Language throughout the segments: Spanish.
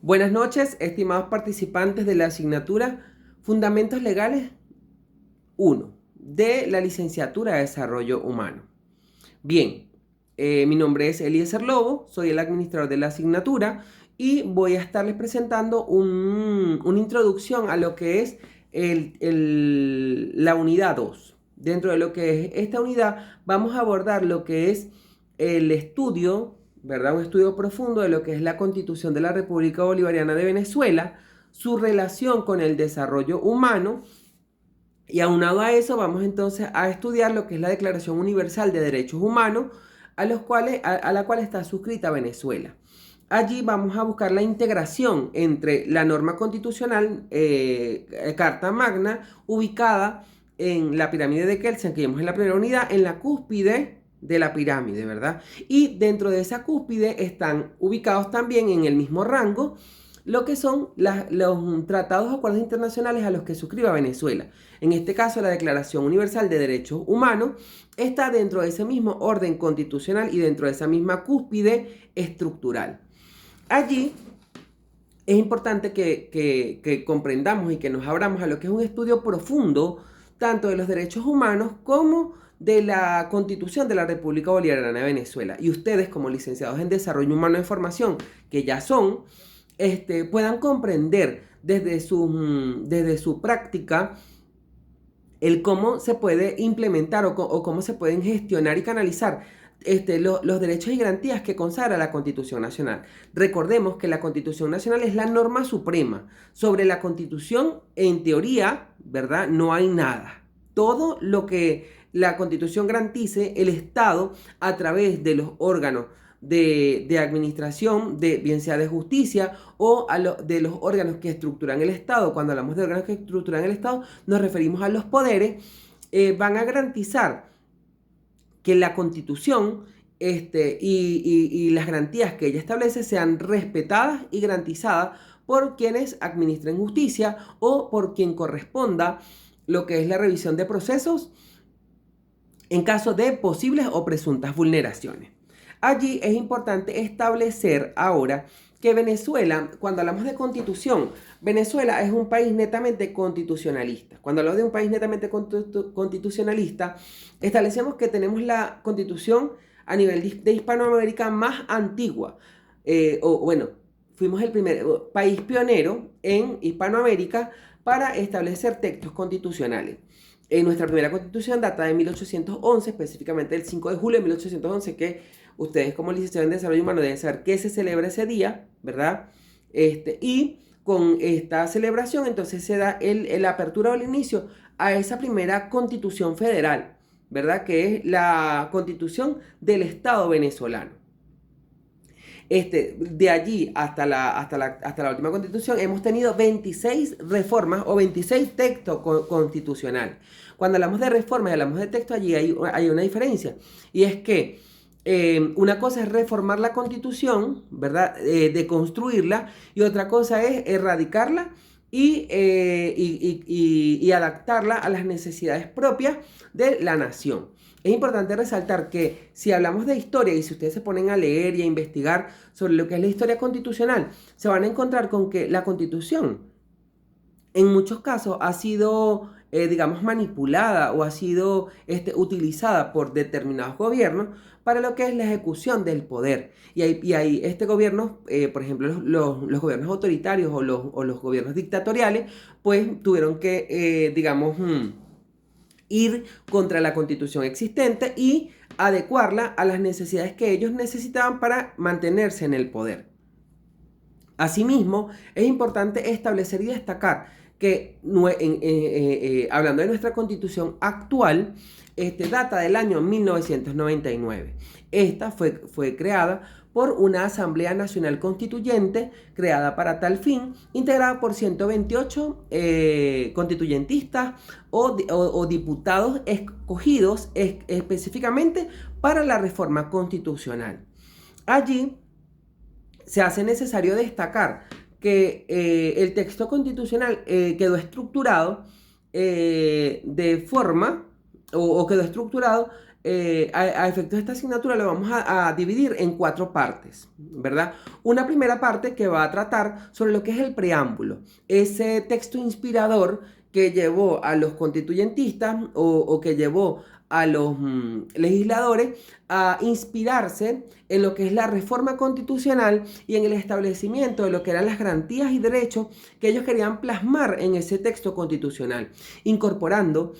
Buenas noches, estimados participantes de la asignatura Fundamentos Legales 1 de la Licenciatura de Desarrollo Humano. Bien, mi nombre es Eliezer Lobo, soy el administrador de la asignatura y voy a estarles presentando una introducción a lo que es la unidad 2. Dentro de lo que es esta unidad vamos a abordar lo que es el estudio, ¿verdad? Un estudio profundo de lo que es la Constitución de la República Bolivariana de Venezuela, su relación con el desarrollo humano, y aunado a eso vamos entonces a estudiar lo que es la Declaración Universal de Derechos Humanos, a la cual está suscrita Venezuela. Allí vamos a buscar la integración entre la norma constitucional, Carta Magna, ubicada en la pirámide de Kelsen, que vimos en la primera unidad, en la cúspide de la pirámide, ¿verdad? Y dentro de esa cúspide están ubicados también en el mismo rango lo que son los tratados o acuerdos internacionales a los que suscriba Venezuela. En este caso, la Declaración Universal de Derechos Humanos está dentro de ese mismo orden constitucional y dentro de esa misma cúspide estructural. Allí es importante que comprendamos y que nos abramos a lo que es un estudio profundo tanto de los derechos humanos como de la Constitución de la República Bolivariana de Venezuela. Y ustedes, como licenciados en Desarrollo Humano de Formación, que ya son, puedan comprender desde su práctica el cómo se puede implementar o cómo se pueden gestionar y canalizar los derechos y garantías que consagra la Constitución Nacional. Recordemos que la Constitución Nacional es la norma suprema. Sobre la Constitución, en teoría, ¿verdad? No hay nada. Todo lo que la Constitución garantice, el Estado, a través de los órganos de administración, bien sea de justicia o de los órganos que estructuran el Estado. Cuando hablamos de órganos que estructuran el Estado, nos referimos a los poderes, van a garantizar que la Constitución y las garantías que ella establece sean respetadas y garantizadas por quienes administren justicia o por quien corresponda lo que es la revisión de procesos en caso de posibles o presuntas vulneraciones. Allí es importante establecer ahora que Venezuela, cuando hablamos de constitución, Venezuela es un país netamente constitucionalista. Cuando hablamos de un país netamente constitucionalista, establecemos que tenemos la constitución a nivel de Hispanoamérica más antigua. Fuimos el primer país pionero en Hispanoamérica para establecer textos constitucionales. Nuestra primera constitución data de 1811, específicamente el 5 de julio de 1811, que ustedes como licenciados en Desarrollo Humano deben saber que se celebra ese día, ¿verdad? Y con esta celebración entonces se da la apertura o el inicio a esa primera constitución federal, ¿verdad? Que es la constitución del Estado venezolano. De allí hasta la última constitución hemos tenido 26 reformas o 26 textos constitucionales. Cuando hablamos de reformas y hablamos de texto, allí hay una diferencia. Y es que una cosa es reformar la constitución, ¿verdad? De construirla, y otra cosa es erradicarla y adaptarla a las necesidades propias de la nación. Es importante resaltar que si hablamos de historia y si ustedes se ponen a leer y a investigar sobre lo que es la historia constitucional, se van a encontrar con que la Constitución en muchos casos ha sido, digamos, manipulada o ha sido utilizada por determinados gobiernos para lo que es la ejecución del poder. Y hay gobiernos, por ejemplo, los gobiernos autoritarios o los gobiernos dictatoriales, pues tuvieron que, ir contra la constitución existente y adecuarla a las necesidades que ellos necesitaban para mantenerse en el poder. Asimismo, es importante establecer y destacar que, hablando de nuestra constitución actual, data del año 1999. Esta fue creada por una Asamblea Nacional Constituyente creada para tal fin, integrada por 128 constituyentistas o diputados escogidos específicamente para la reforma constitucional. Allí se hace necesario destacar que el texto constitucional quedó estructurado de forma, o quedó estructurado a efectos de esta asignatura lo vamos a dividir en 4 partes, ¿verdad? Una primera parte que va a tratar sobre lo que es el preámbulo, ese texto inspirador que llevó a los constituyentistas o que llevó a los legisladores a inspirarse en lo que es la reforma constitucional y en el establecimiento de lo que eran las garantías y derechos que ellos querían plasmar en ese texto constitucional, incorporando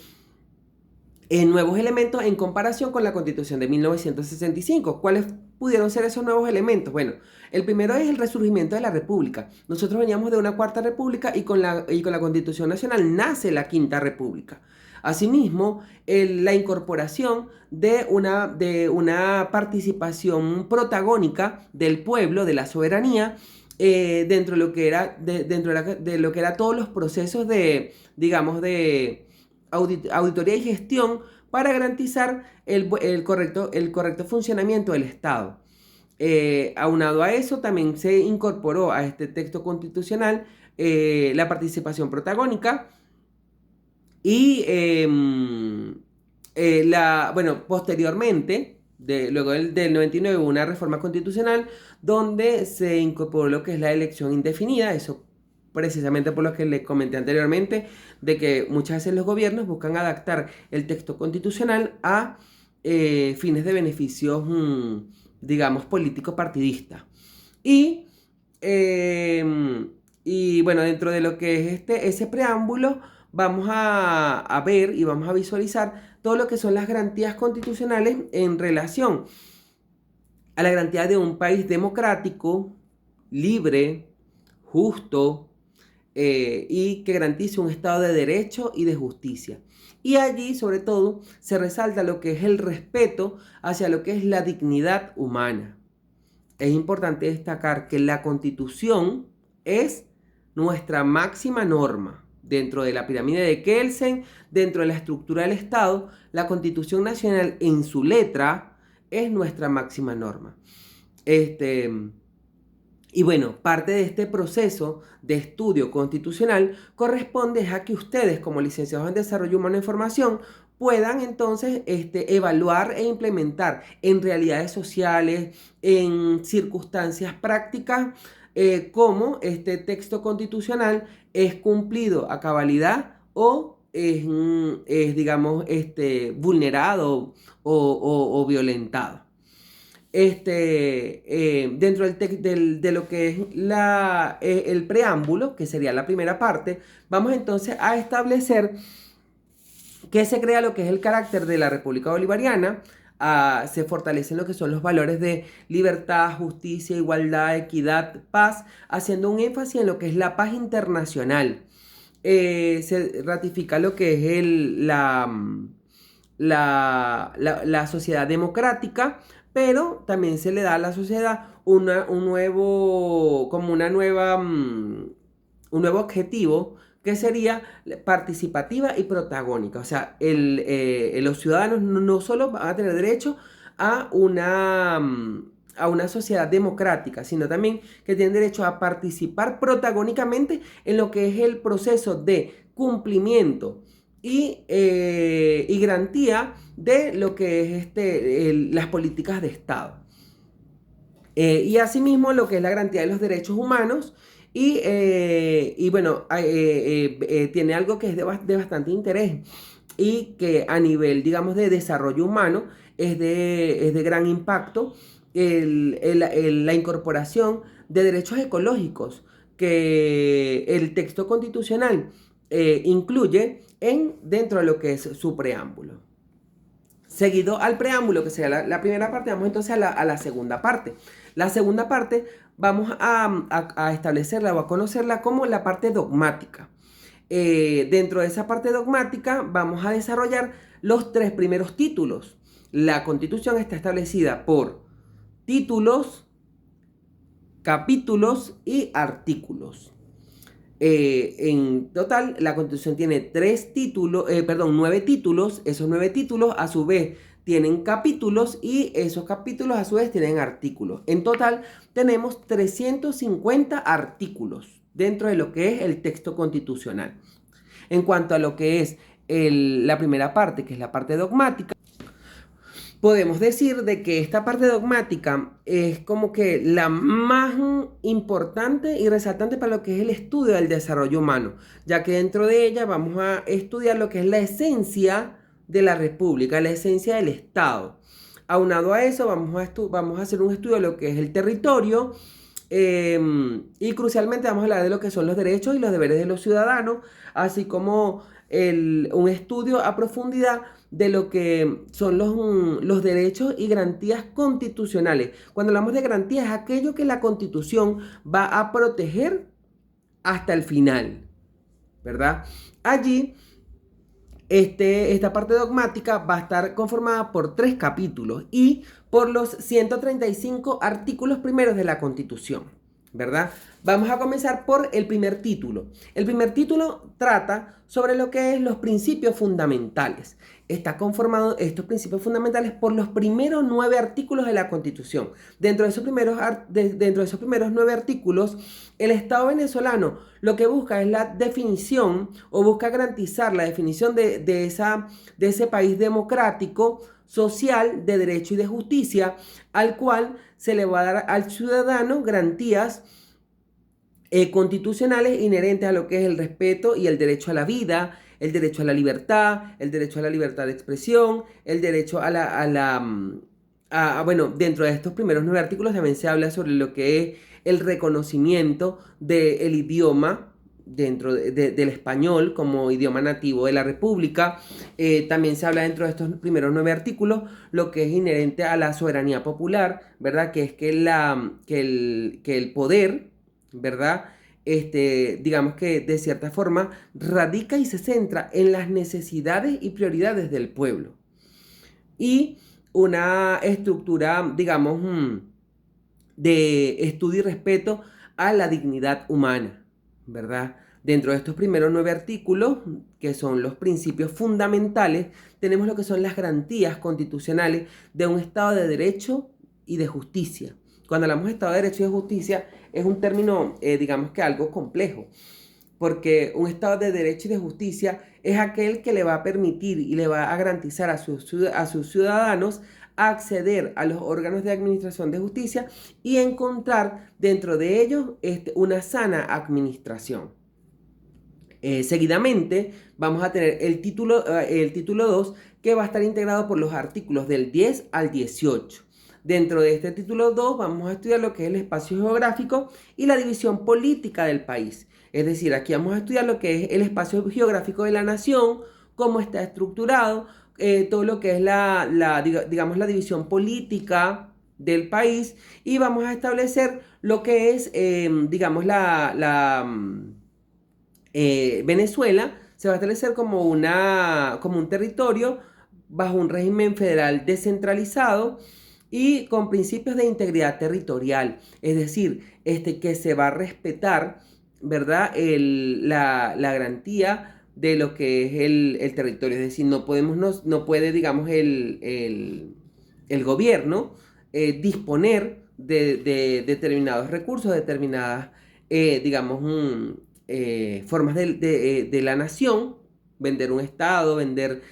nuevos elementos en comparación con la Constitución de 1965. ¿Cuáles pudieron ser esos nuevos elementos? Bueno, el primero es el resurgimiento de la República. Nosotros veníamos de una Cuarta República y con la Constitución Nacional nace la Quinta República. Asimismo, la incorporación de una participación protagónica del pueblo, de la soberanía, dentro de lo que era, de lo que era todos los procesos de, digamos, de auditoría y gestión para garantizar el correcto funcionamiento del Estado. Aunado a eso, también se incorporó a este texto constitucional la participación protagónica y posteriormente, luego del 99, hubo una reforma constitucional donde se incorporó lo que es la elección indefinida. Eso precisamente por lo que les comenté anteriormente, de que muchas veces los gobiernos buscan adaptar el texto constitucional a fines de beneficios, digamos, políticos partidistas. Y bueno, dentro de lo que es ese preámbulo, vamos a ver y vamos a visualizar todo lo que son las garantías constitucionales en relación a la garantía de un país democrático, libre, justo, y que garantice un Estado de derecho y de justicia. Y allí, sobre todo, se resalta lo que es el respeto hacia lo que es la dignidad humana. Es importante destacar que la Constitución es nuestra máxima norma. Dentro de la pirámide de Kelsen, dentro de la estructura del Estado, la Constitución Nacional en su letra es nuestra máxima norma. Y bueno, parte de este proceso de estudio constitucional corresponde a que ustedes, como licenciados en Desarrollo Humano e Información, puedan entonces evaluar e implementar en realidades sociales, en circunstancias prácticas, cómo este texto constitucional es cumplido a cabalidad o es digamos, vulnerado o violentado. Dentro de lo que es el preámbulo, que sería la primera parte, vamos entonces a establecer que se crea lo que es el carácter de la República Bolivariana. Se fortalecen lo que son los valores de libertad, justicia, igualdad, equidad, paz, haciendo un énfasis en lo que es la paz internacional. Se ratifica lo que es la sociedad democrática, pero también se le da a la sociedad un nuevo objetivo, que sería participativa y protagónica. O sea, los ciudadanos no solo van a tener derecho a una sociedad democrática, sino también que tienen derecho a participar protagónicamente en lo que es el proceso de cumplimiento y garantía de lo que es las políticas de Estado. Y asimismo lo que es la garantía de los derechos humanos. Y bueno, tiene algo que es de bastante interés y que a nivel, digamos, de desarrollo humano es de gran impacto, la incorporación de derechos ecológicos que el texto constitucional incluye dentro de lo que es su preámbulo. Seguido al preámbulo, que sería la primera parte, vamos entonces a la segunda parte. La segunda parte vamos a establecerla o a conocerla como la parte dogmática. Dentro de esa parte dogmática vamos a desarrollar los 3 primeros títulos. La Constitución está establecida por títulos, capítulos y artículos. En total, la Constitución tiene 9 títulos. Esos 9 títulos, a su vez, tienen capítulos y esos capítulos, a su vez, tienen artículos. En total, tenemos 350 artículos dentro de lo que es el texto constitucional. En cuanto a lo que es la primera parte, que es la parte dogmática, podemos decir de que esta parte dogmática es como que la más importante y resaltante para lo que es el estudio del desarrollo humano, ya que dentro de ella vamos a estudiar lo que es la esencia de la república, la esencia del Estado. Aunado a eso, vamos a hacer un estudio de lo que es el territorio, y crucialmente vamos a hablar de lo que son los derechos y los deberes de los ciudadanos, así como un estudio a profundidad de lo que son los derechos y garantías constitucionales. Cuando hablamos de garantías, es aquello que la Constitución va a proteger hasta el final, ¿verdad? Allí, esta parte dogmática va a estar conformada por 3 capítulos y por los 135 artículos primeros de la Constitución, ¿verdad? Vamos a comenzar por el primer título. El primer título trata sobre lo que es los principios fundamentales. Está conformado estos principios fundamentales por los primeros 9 artículos de la Constitución. Dentro de esos primeros 9 artículos, el Estado venezolano lo que busca es la definición o busca garantizar la definición de ese país democrático, social, de derecho y de justicia, al cual se le va a dar al ciudadano garantías constitucionales inherentes a lo que es el respeto y el derecho a la vida, el derecho a la libertad, el derecho a la libertad de expresión, el derecho bueno, dentro de estos primeros 9 artículos también se habla sobre lo que es el reconocimiento del idioma dentro del español como idioma nativo de la República. También se habla dentro de estos primeros 9 artículos lo que es inherente a la soberanía popular, ¿verdad? Que es que el poder, ¿verdad? Digamos que de cierta forma radica y se centra en las necesidades y prioridades del pueblo. Y una estructura, digamos, de estudio y respeto a la dignidad humana, ¿verdad? Dentro de estos primeros 9 artículos, que son los principios fundamentales, tenemos lo que son las garantías constitucionales de un Estado de Derecho y de Justicia. Cuando hablamos de Estado de Derecho y de Justicia, es un término, digamos que algo complejo, porque un Estado de Derecho y de Justicia es aquel que le va a permitir y le va a garantizar a sus ciudadanos acceder a los órganos de administración de justicia y encontrar dentro de ellos una sana administración. Seguidamente vamos a tener el título 2, que va a estar integrado por los artículos del 10 al 18. Dentro de este título 2 vamos a estudiar lo que es el espacio geográfico y la división política del país. Es decir, aquí vamos a estudiar lo que es el espacio geográfico de la nación, cómo está estructurado, todo lo que es digamos, la división política del país, y vamos a establecer lo que es, digamos, Venezuela se va a establecer como un territorio bajo un régimen federal descentralizado y con principios de integridad territorial, es decir, que se va a respetar, ¿verdad? La garantía de lo que es el territorio, es decir, no puede, digamos, el gobierno disponer de determinados recursos, determinadas, digamos, formas de la nación, vender un estado, vender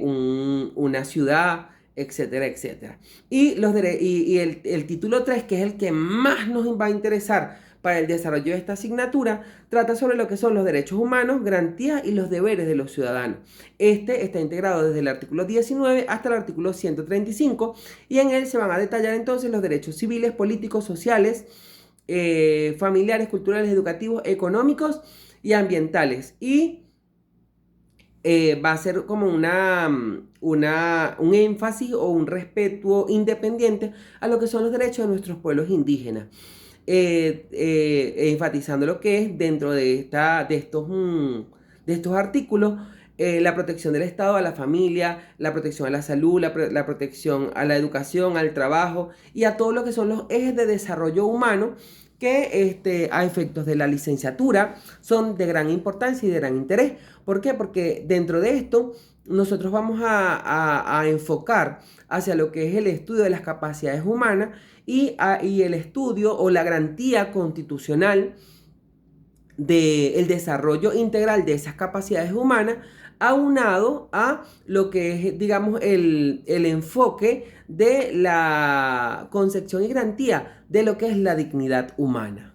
una ciudad, etcétera, etcétera. Y el título 3, que es el que más nos va a interesar para el desarrollo de esta asignatura, trata sobre lo que son los derechos humanos, garantías y los deberes de los ciudadanos. Este está integrado desde el artículo 19 hasta el artículo 135 y en él se van a detallar entonces los derechos civiles, políticos, sociales, familiares, culturales, educativos, económicos y ambientales. Y va a ser como un énfasis o un respeto independiente a lo que son los derechos de nuestros pueblos indígenas. Enfatizando lo que es dentro de estos artículos, la protección del Estado a la familia, la protección a la salud, la protección a la educación, al trabajo y a todo lo que son los ejes de desarrollo humano que a efectos de la licenciatura son de gran importancia y de gran interés. ¿Por qué? Porque dentro de esto nosotros vamos a enfocar hacia lo que es el estudio de las capacidades humanas y el estudio o la garantía constitucional del desarrollo integral de esas capacidades humanas aunado a lo que es, digamos, el enfoque de la concepción y garantía de lo que es la dignidad humana.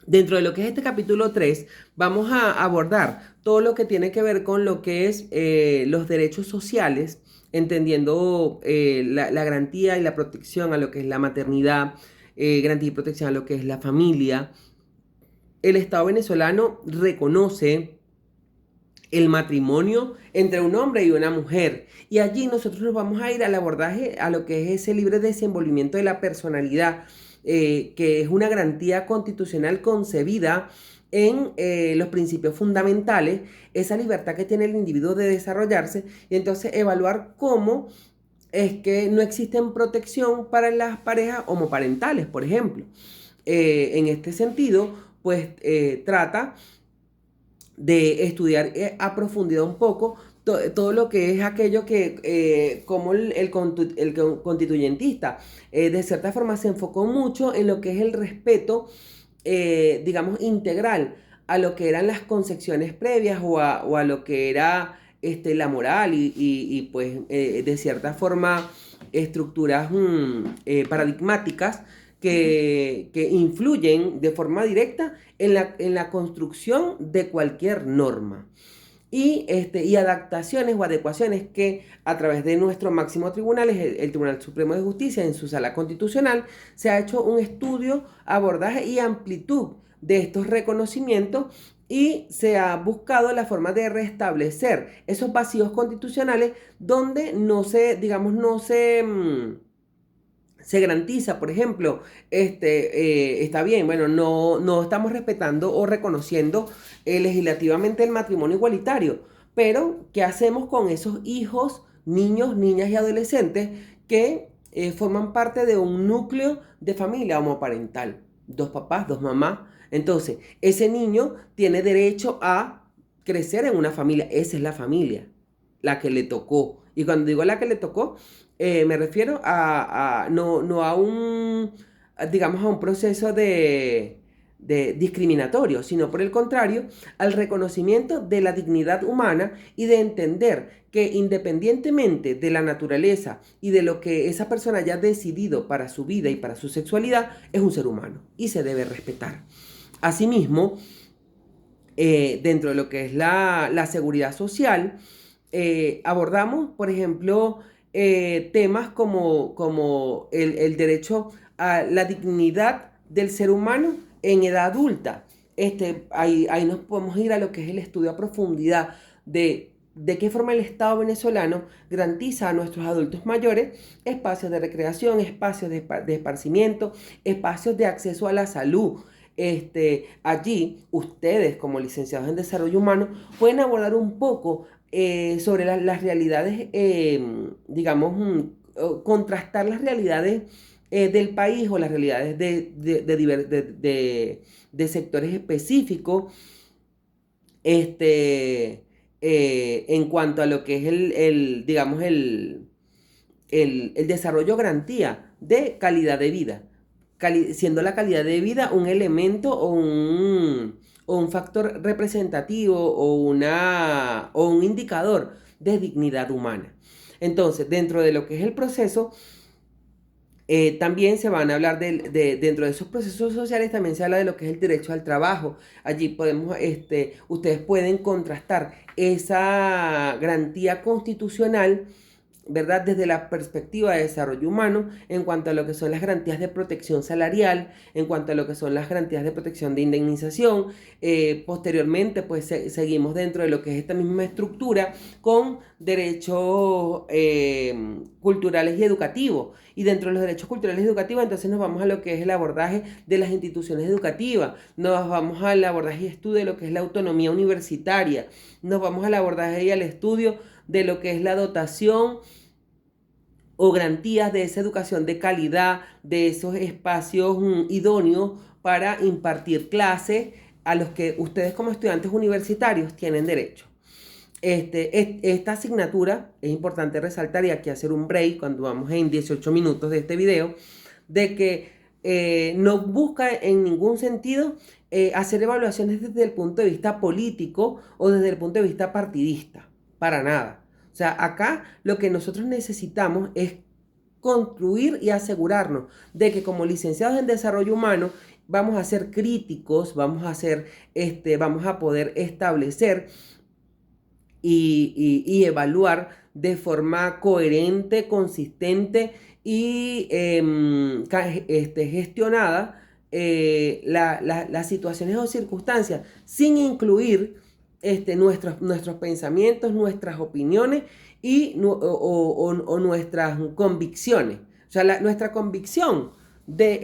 Dentro de lo que es este capítulo 3, vamos a abordar todo lo que tiene que ver con lo que es los derechos sociales, entendiendo la garantía y la protección a lo que es la maternidad, garantía y protección a lo que es la familia. El Estado venezolano reconoce el matrimonio entre un hombre y una mujer. Y allí nosotros nos vamos a ir al abordaje a lo que es ese libre desenvolvimiento de la personalidad, que es una garantía constitucional concebida en los principios fundamentales, esa libertad que tiene el individuo de desarrollarse, y entonces evaluar cómo es que no existen protección para las parejas homoparentales, por ejemplo. En este sentido, pues trata de estudiar a profundidad un poco todo lo que es aquello que, como el constituyentista, de cierta forma se enfocó mucho en lo que es el respeto, digamos, integral a lo que eran las concepciones previas o a lo que era la moral y pues, de cierta forma, estructuras paradigmáticas que influyen de forma directa en la construcción de cualquier norma. Y adaptaciones o adecuaciones que a través de nuestro máximo tribunal, el Tribunal Supremo de Justicia, en su sala constitucional, se ha hecho un estudio, abordaje y amplitud de estos reconocimientos y se ha buscado la forma de restablecer esos vacíos constitucionales donde no se, digamos, se garantiza, por ejemplo, está bien, bueno, no estamos respetando o reconociendo legislativamente el matrimonio igualitario, pero ¿qué hacemos con esos hijos, niños, niñas y adolescentes que forman parte de un núcleo de familia homoparental? Dos papás, dos mamás. Entonces, ese niño tiene derecho a crecer en una familia. Esa es la familia, la que le tocó. Y cuando digo la que le tocó, me refiero no a un, digamos, a un proceso de discriminatorio, sino por el contrario, al reconocimiento de la dignidad humana y de entender que independientemente de la naturaleza y de lo que esa persona haya decidido para su vida y para su sexualidad, es un ser humano y se debe respetar. Asimismo, dentro de lo que es la seguridad social, abordamos, por ejemplo, temas como el derecho a la dignidad del ser humano en edad adulta. Ahí nos podemos ir a lo que es el estudio a profundidad de qué forma el Estado venezolano garantiza a nuestros adultos mayores espacios de recreación, espacios de esparcimiento, espacios de acceso a la salud. Allí ustedes como licenciados en desarrollo humano pueden abordar un poco sobre las realidades, digamos, contrastar las realidades del país o las realidades de sectores específicos, en cuanto a lo que es digamos, el desarrollo garantía de calidad de vida, siendo la calidad de vida un elemento o un factor representativo o un indicador de dignidad humana. Entonces, dentro de lo que es el proceso, también se van a hablar dentro de esos procesos sociales, también se habla de lo que es el derecho al trabajo. Allí ustedes pueden contrastar esa garantía constitucional, ¿verdad? Desde la perspectiva de desarrollo humano, en cuanto a lo que son las garantías de protección salarial, en cuanto a lo que son las garantías de protección de indemnización. Posteriormente, pues seguimos dentro de lo que es esta misma estructura con derechos culturales y educativos. Y dentro de los derechos culturales y educativos, entonces nos vamos a lo que es el abordaje de las instituciones educativas, nos vamos al abordaje y estudio de lo que es la autonomía universitaria, nos vamos al abordaje y al estudio de lo que es la dotación o garantías de esa educación de calidad, de esos espacios idóneos para impartir clases a los que ustedes como estudiantes universitarios tienen derecho. Esta asignatura es importante resaltar, y aquí hacer un break cuando vamos en 18 minutos de este video, de que no busca en ningún sentido hacer evaluaciones desde el punto de vista político o desde el punto de vista partidista, para nada. O sea, acá lo que nosotros necesitamos es construir y asegurarnos de que como licenciados en desarrollo humano vamos a ser críticos, vamos a poder establecer y evaluar de forma coherente, consistente y gestionada las situaciones o circunstancias, sin incluir nuestros pensamientos, nuestras opiniones o nuestras convicciones. O sea, nuestra convicción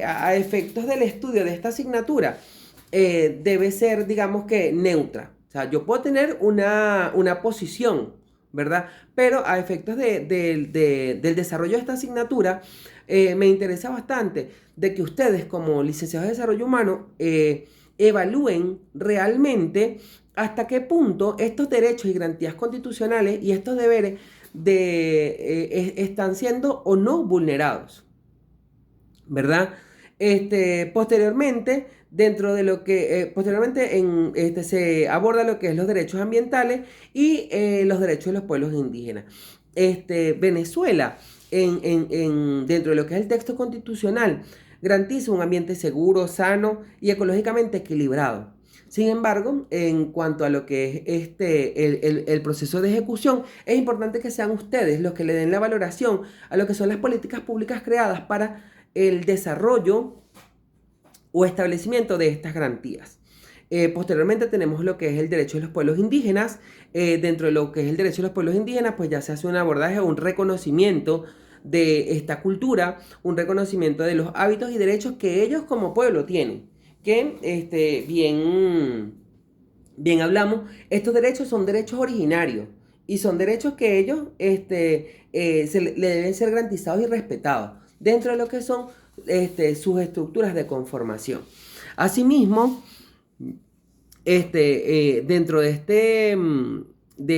a efectos del estudio de esta asignatura debe ser, digamos que, neutra. O sea, yo puedo tener una posición, ¿verdad? Pero a efectos del desarrollo de esta asignatura, me interesa bastante de que ustedes como licenciados de desarrollo humano evalúen realmente hasta qué punto estos derechos y garantías constitucionales y estos deberes están siendo o no vulnerados, ¿verdad? Posteriormente, dentro de lo que se aborda lo que es los derechos ambientales y los derechos de los pueblos indígenas. Venezuela, dentro de lo que es el texto constitucional, garantiza un ambiente seguro, sano y ecológicamente equilibrado. Sin embargo, en cuanto a lo que es el proceso de ejecución, es importante que sean ustedes los que le den la valoración a lo que son las políticas públicas creadas para el desarrollo o establecimiento de estas garantías. Posteriormente tenemos lo que es el derecho de los pueblos indígenas. Dentro de lo que es el derecho de los pueblos indígenas, pues ya se hace un abordaje o un reconocimiento de esta cultura, un reconocimiento de los hábitos y derechos que ellos como pueblo tienen. Que bien hablamos, estos derechos son derechos originarios y son derechos que ellos le deben ser garantizados y respetados dentro de lo que son sus estructuras de conformación. Asimismo, dentro de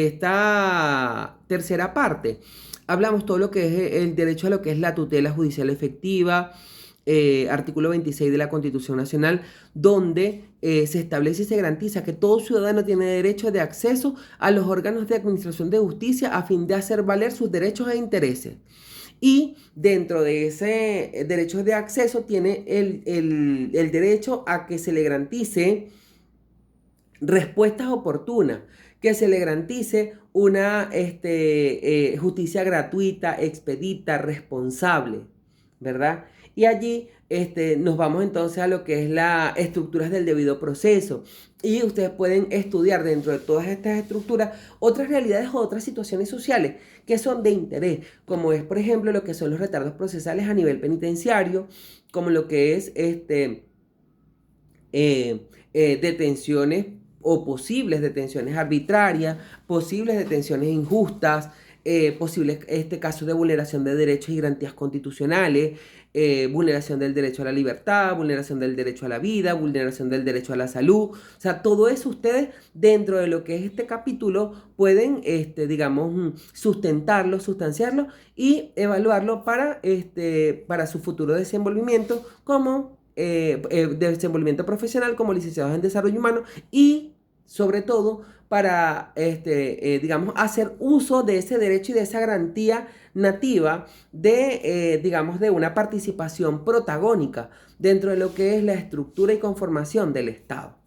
esta tercera parte, hablamos todo lo que es el derecho a lo que es la tutela judicial efectiva, artículo 26 de la Constitución Nacional, donde se establece y se garantiza que todo ciudadano tiene derecho de acceso a los órganos de administración de justicia a fin de hacer valer sus derechos e intereses. Y dentro de ese derecho de acceso tiene el derecho a que se le garantice respuestas oportunas, que se le garantice una justicia gratuita, expedita, responsable, ¿verdad? Y allí nos vamos entonces a lo que es las estructuras del debido proceso. Y ustedes pueden estudiar dentro de todas estas estructuras otras realidades o otras situaciones sociales que son de interés, como es, por ejemplo, lo que son los retardos procesales a nivel penitenciario, como lo que es detenciones o posibles detenciones arbitrarias, posibles detenciones injustas, posibles casos de vulneración de derechos y garantías constitucionales, vulneración del derecho a la libertad, vulneración del derecho a la vida, vulneración del derecho a la salud. O sea, todo eso ustedes dentro de lo que es este capítulo pueden, digamos, sustentarlo, sustanciarlo y evaluarlo para su futuro desenvolvimiento como desenvolvimiento profesional como licenciados en desarrollo humano y sobre todo para, digamos, hacer uso de ese derecho y de esa garantía nativa digamos, de una participación protagónica dentro de lo que es la estructura y conformación del Estado.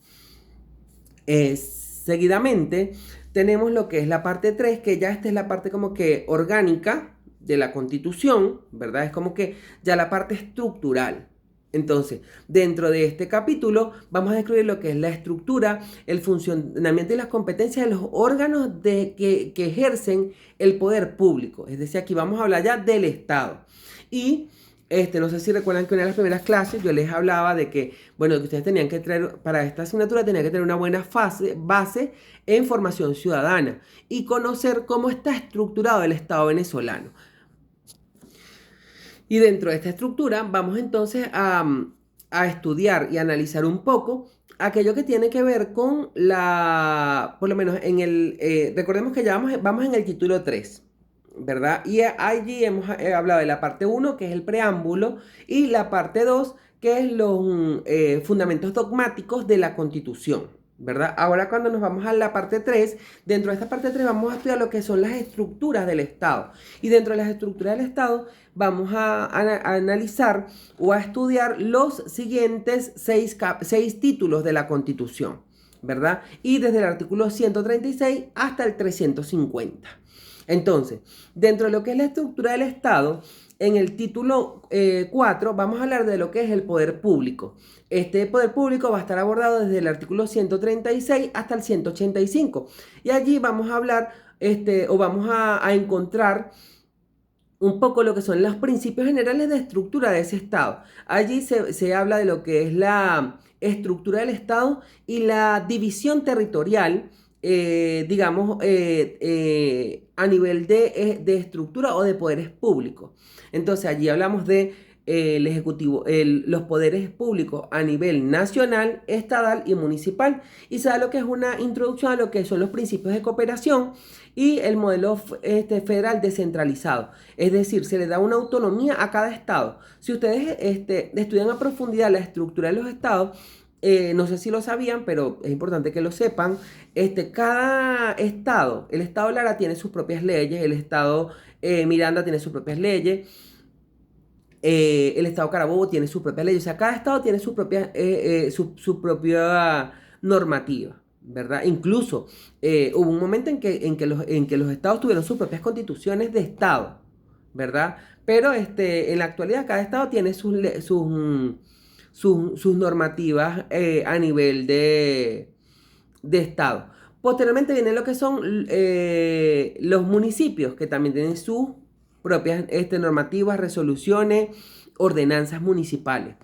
Seguidamente tenemos lo que es la parte 3, que ya esta es la parte como que orgánica de la Constitución, ¿verdad? Es como que ya la parte estructural. Entonces, dentro de este capítulo vamos a describir lo que es la estructura, el funcionamiento y las competencias de los órganos que ejercen el poder público. Es decir, aquí vamos a hablar ya del Estado. Y no sé si recuerdan que en una de las primeras clases yo les hablaba de que, bueno, que ustedes tenían que traer, para esta asignatura tenían que tener una buena base en formación ciudadana y conocer cómo está estructurado el Estado venezolano. Y dentro de esta estructura vamos entonces a estudiar y analizar un poco aquello que tiene que ver con por lo menos recordemos que ya vamos en el título 3, ¿verdad? Y allí hemos hablado de la parte 1, que es el preámbulo, y la parte 2, que es los fundamentos dogmáticos de la Constitución, ¿verdad? Ahora cuando nos vamos a la parte 3, dentro de esta parte 3 vamos a estudiar lo que son las estructuras del Estado. Y dentro de las estructuras del Estado vamos a analizar o a estudiar los siguientes 6 títulos de la Constitución, ¿verdad? Y desde el artículo 136 hasta el 350. Entonces, dentro de lo que es la estructura del Estado, en el título 4 vamos a hablar de lo que es el poder público. Este poder público va a estar abordado desde el artículo 136 hasta el 185. Y allí vamos a hablar, o vamos a encontrar un poco lo que son los principios generales de estructura de ese Estado. Allí se habla de lo que es la estructura del Estado y la división territorial, digamos, a nivel de estructura o de poderes públicos. Entonces allí hablamos de el Ejecutivo, los poderes públicos a nivel nacional, estatal y municipal. Y se da lo que es una introducción a lo que son los principios de cooperación y el modelo federal descentralizado. Es decir, se le da una autonomía a cada estado. Si ustedes estudian a profundidad la estructura de los estados, no sé si lo sabían, pero es importante que lo sepan. Cada estado, el estado Lara tiene sus propias leyes, el estado Miranda tiene sus propias leyes, el estado Carabobo tiene sus propias leyes. O sea, cada estado tiene su propia normativa, ¿verdad? Incluso hubo un momento en que los estados tuvieron sus propias constituciones de estado, ¿verdad? Pero en la actualidad cada estado tiene sus normativas a nivel de estado. Posteriormente vienen lo que son los municipios, que también tienen sus propias normativas, resoluciones, ordenanzas municipales.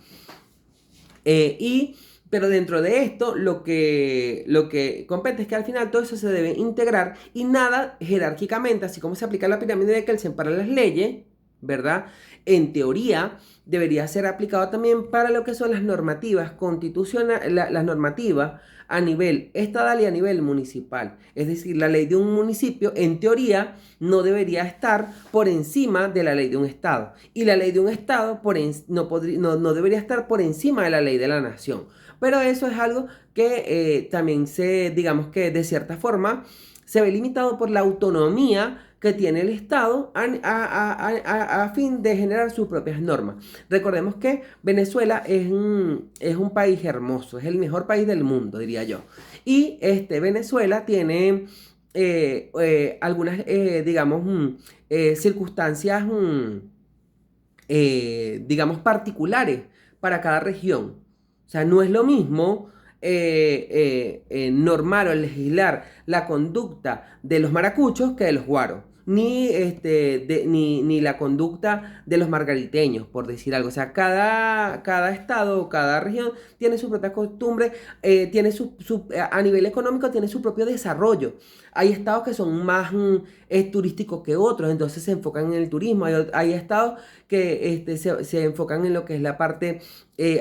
Pero dentro de esto, lo que compete es que al final todo eso se debe integrar y nada jerárquicamente, así como se aplica la pirámide de Kelsen para las leyes, ¿verdad? En teoría, debería ser aplicado también para lo que son las normativas constitucionales, las normativas a nivel estatal y a nivel municipal. Es decir, la ley de un municipio, en teoría, no debería estar por encima de la ley de un estado. Y la ley de un estado no debería estar por encima de la ley de la nación. Pero eso es algo que también digamos que de cierta forma, se ve limitado por la autonomía que tiene el Estado a fin de generar sus propias normas. Recordemos que Venezuela es un país hermoso, es el mejor país del mundo, diría yo. Y Venezuela tiene algunas, digamos, circunstancias, digamos, particulares para cada región. O sea, no es lo mismo normar o legislar la conducta de los maracuchos que de los guaros, ni la conducta de los margariteños, por decir algo. O sea, cada estado, cada región tiene su propia costumbre, tiene a nivel económico tiene su propio desarrollo. Hay estados que son más turísticos que otros, entonces se enfocan en el turismo. Hay estados que se enfocan en lo que es la parte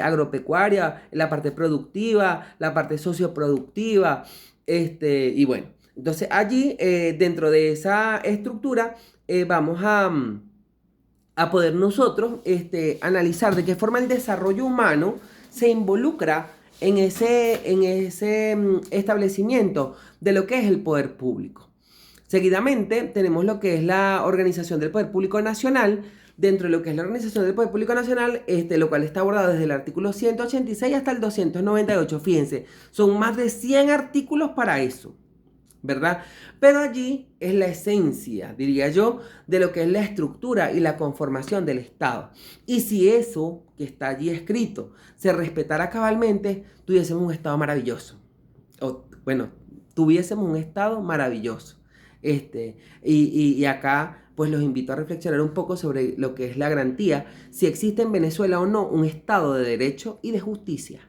agropecuaria, la parte productiva, la parte socioproductiva, y bueno. Entonces allí, dentro de esa estructura, vamos a poder nosotros analizar de qué forma el desarrollo humano se involucra en ese establecimiento de lo que es el poder público. Seguidamente tenemos lo que es la Organización del Poder Público Nacional. Dentro de lo que es la Organización del Poder Público Nacional, lo cual está abordado desde el artículo 186 hasta el 298. Fíjense, son más de 100 artículos para eso, ¿verdad? Pero allí es la esencia, diría yo, de lo que es la estructura y la conformación del Estado. Y si eso que está allí escrito se respetara cabalmente, tuviésemos un Estado maravilloso. Tuviésemos un Estado maravilloso. Y acá pues los invito a reflexionar un poco sobre lo que es la garantía, si existe en Venezuela o no un Estado de derecho y de justicia.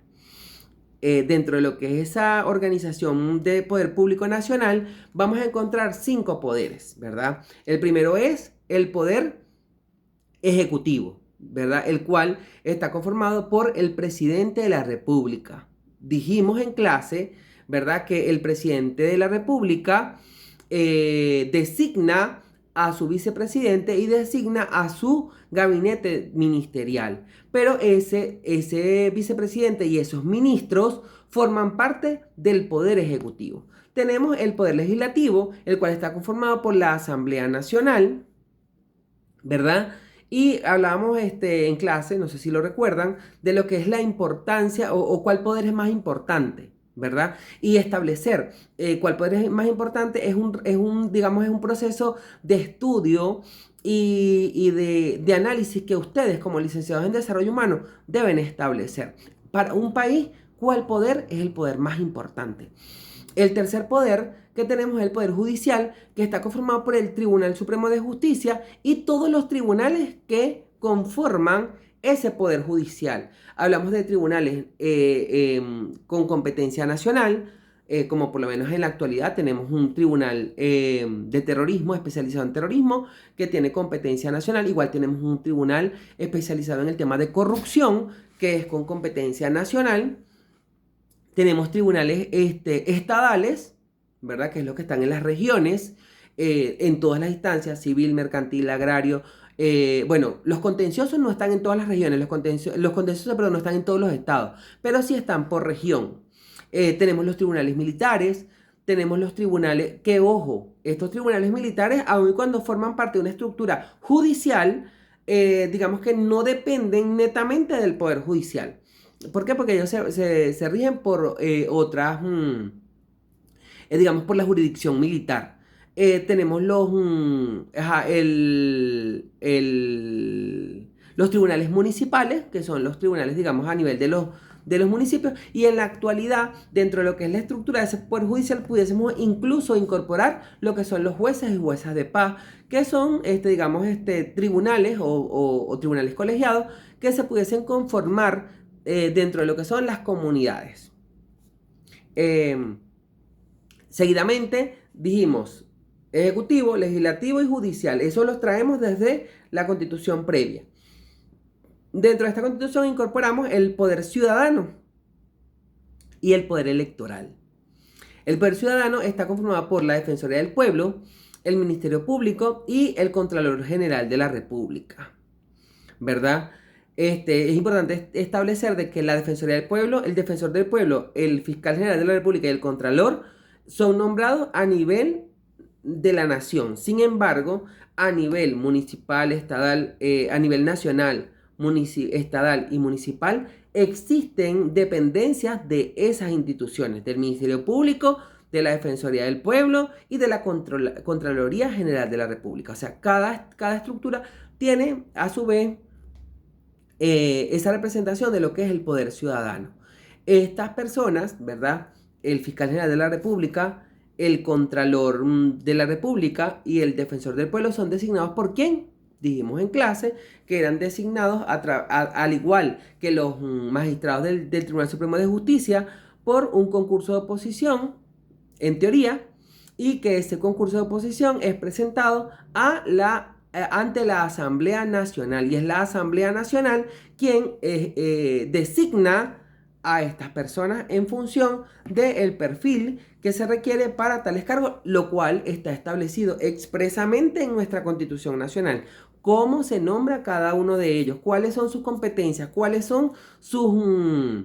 Dentro de lo que es esa organización de poder público nacional, vamos a encontrar 5 poderes, ¿verdad? El primero es el poder ejecutivo, ¿verdad? El cual está conformado por el presidente de la República. Dijimos en clase, ¿verdad?, que el presidente de la República designa a su vicepresidente y designa a su gabinete ministerial. Pero ese vicepresidente y esos ministros forman parte del Poder Ejecutivo. Tenemos el Poder Legislativo, el cual está conformado por la Asamblea Nacional, ¿verdad? Y hablábamos en clase, no sé si lo recuerdan, de lo que es la importancia o cuál poder es más importante, ¿verdad? Y establecer cuál poder es más importante digamos, es un proceso de estudio y de análisis que ustedes como licenciados en desarrollo humano deben establecer. Para un país, ¿cuál poder es el poder más importante? El tercer poder que tenemos es el Poder Judicial, que está conformado por el Tribunal Supremo de Justicia y todos los tribunales que conforman ese Poder Judicial. Hablamos de tribunales con competencia nacional, como por lo menos en la actualidad tenemos un tribunal de terrorismo especializado en terrorismo que tiene competencia nacional. Igual tenemos un tribunal especializado en el tema de corrupción que es con competencia nacional. Tenemos tribunales estadales, ¿verdad? Que es lo que están en las regiones, en todas las instancias, civil, mercantil, agrario. Bueno, los contenciosos no están en todas las regiones, los contenciosos, perdón, no están en todos los estados, pero sí están por región. Tenemos los tribunales militares, tenemos los tribunales, que ojo, estos tribunales militares, aun cuando forman parte de una estructura judicial, digamos que no dependen netamente del Poder Judicial. ¿Por qué? Porque ellos se rigen por otras, digamos, por la jurisdicción militar. Tenemos los tribunales municipales, que son los tribunales, digamos, a nivel de los municipios. Y en la actualidad, dentro de lo que es la estructura de ese Poder Judicial, pudiésemos incluso incorporar lo que son los jueces y juezas de paz, que son, digamos, tribunales o tribunales colegiados que se pudiesen conformar dentro de lo que son las comunidades. Seguidamente dijimos ejecutivo, legislativo y judicial. Eso los traemos desde la Constitución previa. Dentro de esta Constitución incorporamos el poder ciudadano y el poder electoral. El poder ciudadano está conformado por la Defensoría del Pueblo, el Ministerio Público y el Contralor General de la República, ¿verdad? Es importante establecer de que la Defensoría del Pueblo, el Defensor del Pueblo, el Fiscal General de la República y el Contralor son nombrados a nivel de la nación. Sin embargo, a nivel municipal, estatal, a nivel nacional, estatal y municipal, existen dependencias de esas instituciones, del Ministerio Público, de la Defensoría del Pueblo y de la Contraloría General de la República. O sea, cada estructura tiene a su vez esa representación de lo que es el poder ciudadano. Estas personas, ¿verdad? El Fiscal General de la República, el Contralor de la República y el Defensor del Pueblo son designados ¿por quién? Dijimos en clase que eran designados al igual que los magistrados del Tribunal Supremo de Justicia por un concurso de oposición, en teoría, y que ese concurso de oposición es presentado ante la Asamblea Nacional, y es la Asamblea Nacional quien designa a estas personas en función del perfil que se requiere para tales cargos, lo cual está establecido expresamente en nuestra Constitución Nacional. Cómo se nombra cada uno de ellos, cuáles son sus competencias, cuáles son sus,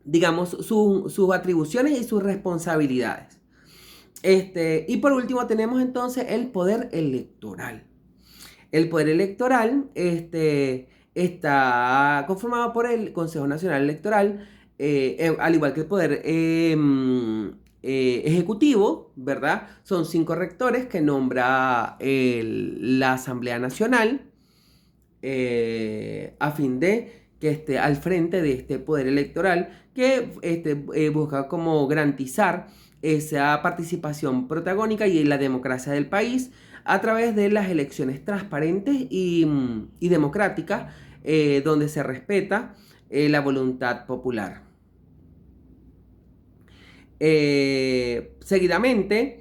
digamos, sus atribuciones y sus responsabilidades. Y por último tenemos entonces el poder electoral. El poder electoral está conformado por el Consejo Nacional Electoral, al igual que el poder ejecutivo, ¿verdad? Son 5 rectores que nombra la Asamblea Nacional a fin de que esté al frente de este poder electoral que busca como garantizar esa participación protagónica y la democracia del país a través de las elecciones transparentes y democráticas, donde se respeta la voluntad popular. Seguidamente,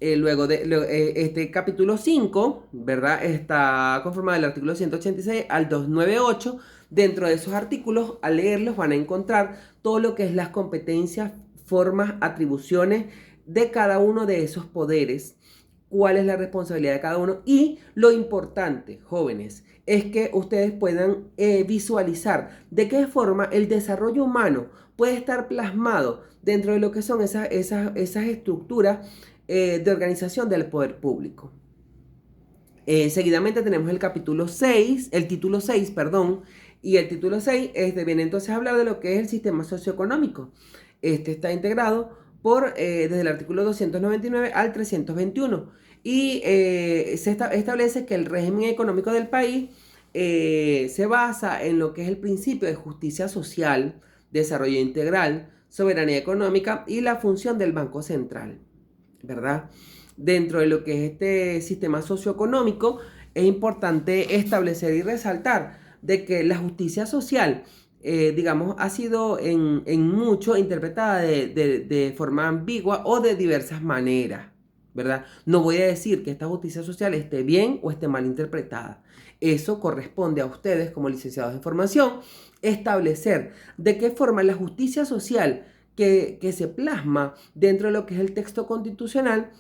luego de este capítulo 5, ¿verdad? Está conformado del artículo 186 al 298. Dentro de esos artículos, al leerlos, van a encontrar todo lo que es las competencias, formas, atribuciones de cada uno de esos poderes, cuál es la responsabilidad de cada uno. Y lo importante, jóvenes, es que ustedes puedan visualizar de qué forma el desarrollo humano puede estar plasmado dentro de lo que son esas estructuras de organización del poder público. Seguidamente tenemos el título 6, perdón, y el título 6 viene entonces a hablar de lo que es el sistema socioeconómico. Este está integrado desde el artículo 299 al 321 y establece que el régimen económico del país se basa en lo que es el principio de justicia social, desarrollo integral, soberanía económica y la función del Banco Central, ¿verdad? Dentro de lo que es este sistema socioeconómico, es importante establecer y resaltar de que la justicia social, digamos, ha sido en mucho interpretada de forma ambigua o de diversas maneras, ¿verdad? No voy a decir que esta justicia social esté bien o esté mal interpretada. Eso corresponde a ustedes como licenciados en formación establecer de qué forma la justicia social que se plasma dentro de lo que es el texto constitucional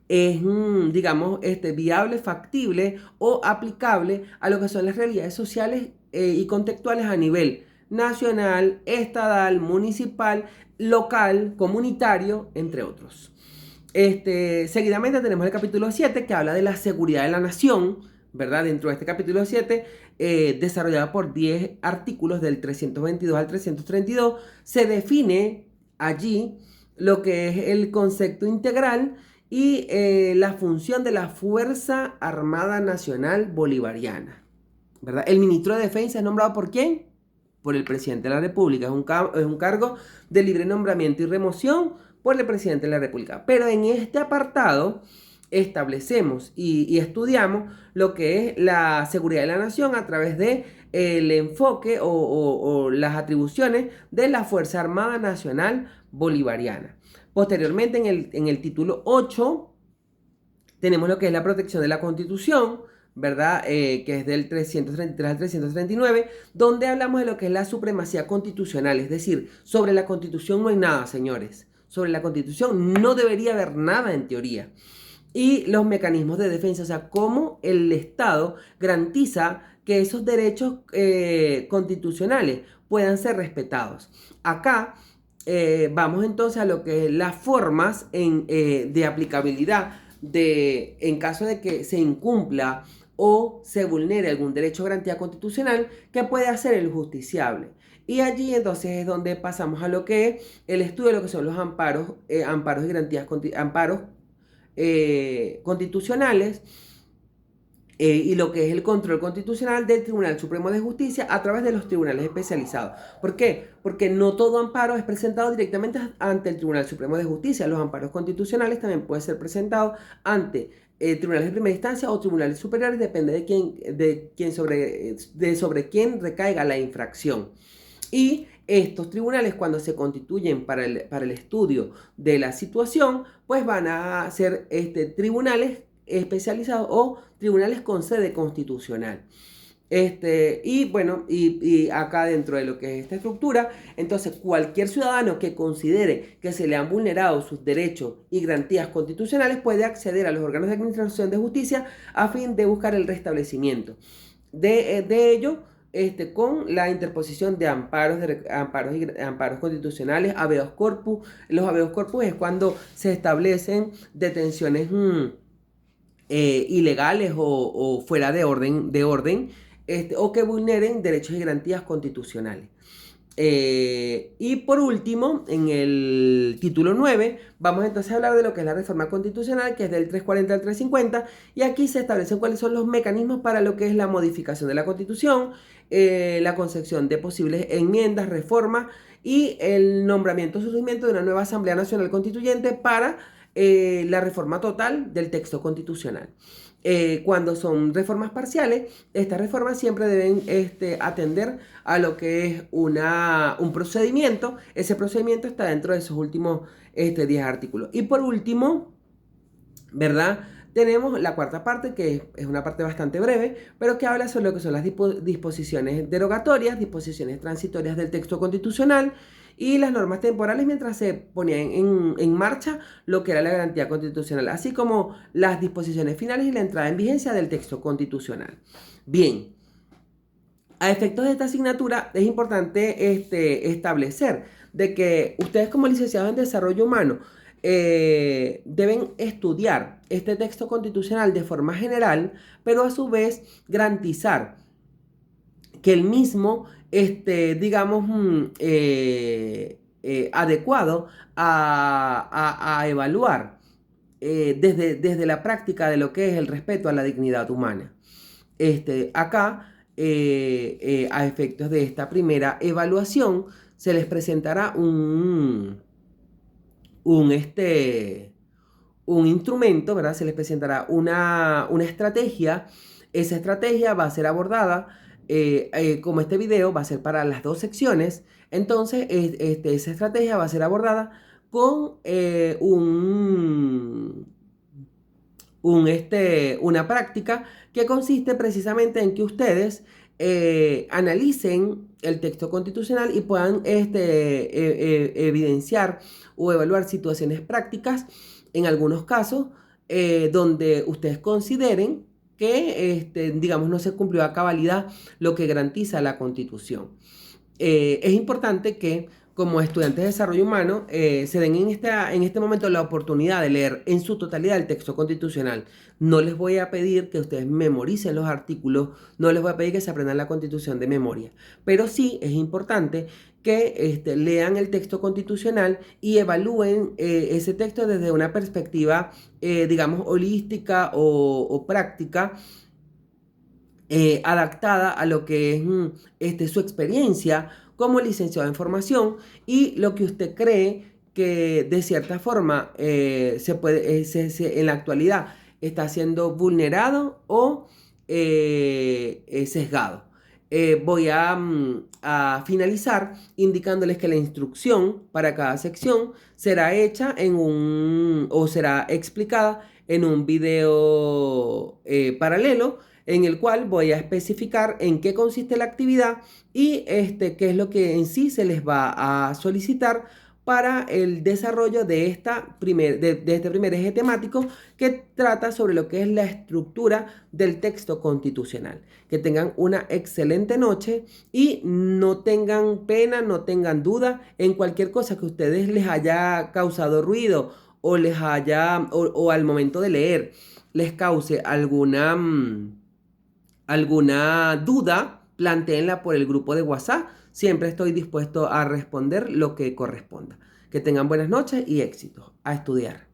es, digamos, viable, factible o aplicable a lo que son las realidades sociales y contextuales a nivel nacional, estatal, municipal, local, comunitario, entre otros. Seguidamente tenemos el capítulo 7 que habla de la seguridad de la nación, ¿verdad? Dentro de este capítulo 7, desarrollado por 10 artículos del 322 al 332, se define allí lo que es el concepto integral y la función de la Fuerza Armada Nacional Bolivariana, ¿verdad? El ministro de Defensa es nombrado ¿por quién? Por el presidente de la República. Es un cargo de libre nombramiento y remoción por el presidente de la República. Pero en este apartado establecemos y estudiamos lo que es la seguridad de la nación a través de el enfoque o las atribuciones de la Fuerza Armada Nacional Bolivariana. Posteriormente, en el título 8, tenemos lo que es la protección de la Constitución, ¿verdad? Que es del 333 al 339, donde hablamos de lo que es la supremacía constitucional, es decir, sobre la Constitución no hay nada, señores. Sobre la Constitución no debería haber nada en teoría. Y los mecanismos de defensa, o sea, cómo el Estado garantiza que esos derechos constitucionales puedan ser respetados. Acá vamos entonces a lo que es las formas de aplicabilidad en caso de que se incumpla o se vulnere algún derecho de garantía constitucional que puede hacer el justiciable. Y allí entonces es donde pasamos a lo que es el estudio de lo que son los amparos y garantías, amparos constitucionales y lo que es el control constitucional del Tribunal Supremo de Justicia a través de los tribunales especializados. ¿Por qué? Porque no todo amparo es presentado directamente ante el Tribunal Supremo de Justicia. Los amparos constitucionales también pueden ser presentados ante tribunales de primera instancia o tribunales superiores, depende sobre quién recaiga la infracción. Y estos tribunales, cuando se constituyen para el estudio de la situación, pues van a ser tribunales especializados o tribunales con sede constitucional. Y bueno, y acá dentro de lo que es esta estructura, entonces cualquier ciudadano que considere que se le han vulnerado sus derechos y garantías constitucionales puede acceder a los órganos de administración de justicia a fin de buscar el restablecimiento de ello, con la interposición de amparos constitucionales, habeas corpus. Los habeas corpus es cuando se establecen detenciones ilegales o fuera de orden o que vulneren derechos y garantías constitucionales. Y por último, en el título 9, vamos entonces a hablar de lo que es la reforma constitucional, que es del 340 al 350, y aquí se establecen cuáles son los mecanismos para lo que es la modificación de la Constitución, la concepción de posibles enmiendas, reformas y el nombramiento o surgimiento de una nueva Asamblea Nacional Constituyente para la reforma total del texto constitucional. Cuando son reformas parciales, estas reformas siempre deben atender a lo que es un procedimiento. Ese procedimiento está dentro de esos últimos 10 artículos. Y por último, ¿verdad? Tenemos la cuarta parte, que es una parte bastante breve, pero que habla sobre lo que son las disposiciones derogatorias, disposiciones transitorias del texto constitucional y las normas temporales mientras se ponía en marcha lo que era la garantía constitucional, así como las disposiciones finales y la entrada en vigencia del texto constitucional. Bien, a efectos de esta asignatura es importante establecer de que ustedes como licenciados en desarrollo humano deben estudiar este texto constitucional de forma general, pero a su vez garantizar que el mismo esté, digamos, adecuado a evaluar desde la práctica de lo que es el respeto a la dignidad humana. Acá, a efectos de esta primera evaluación, se les presentará un instrumento, ¿verdad? Se les presentará una estrategia. Esa estrategia va a ser abordada, como este video va a ser para las dos secciones, entonces esa estrategia va a ser abordada con una práctica que consiste precisamente en que ustedes analicen el texto constitucional y puedan evidenciar o evaluar situaciones prácticas en algunos casos donde ustedes consideren que, digamos, no se cumplió a cabalidad lo que garantiza la Constitución. Es importante que como estudiantes de desarrollo humano se den en este momento la oportunidad de leer en su totalidad el texto constitucional. No les voy a pedir que ustedes memoricen los artículos, no les voy a pedir que se aprendan la Constitución de memoria, pero sí es importante que lean el texto constitucional y evalúen ese texto desde una perspectiva, digamos, holística o práctica, adaptada a lo que es su experiencia como licenciado en formación y lo que usted cree que de cierta forma en la actualidad está siendo vulnerado o sesgado. Voy a finalizar indicándoles que la instrucción para cada sección será hecha o será explicada en un video paralelo, en el cual voy a especificar en qué consiste la actividad y qué es lo que en sí se les va a solicitar para el desarrollo de este primer eje temático que trata sobre lo que es la estructura del texto constitucional. Que tengan una excelente noche y no tengan pena, no tengan duda en cualquier cosa que a ustedes les haya causado ruido o o al momento de leer les cause alguna duda, plantéenla por el grupo de WhatsApp. Siempre estoy dispuesto a responder lo que corresponda. Que tengan buenas noches y éxitos. A estudiar.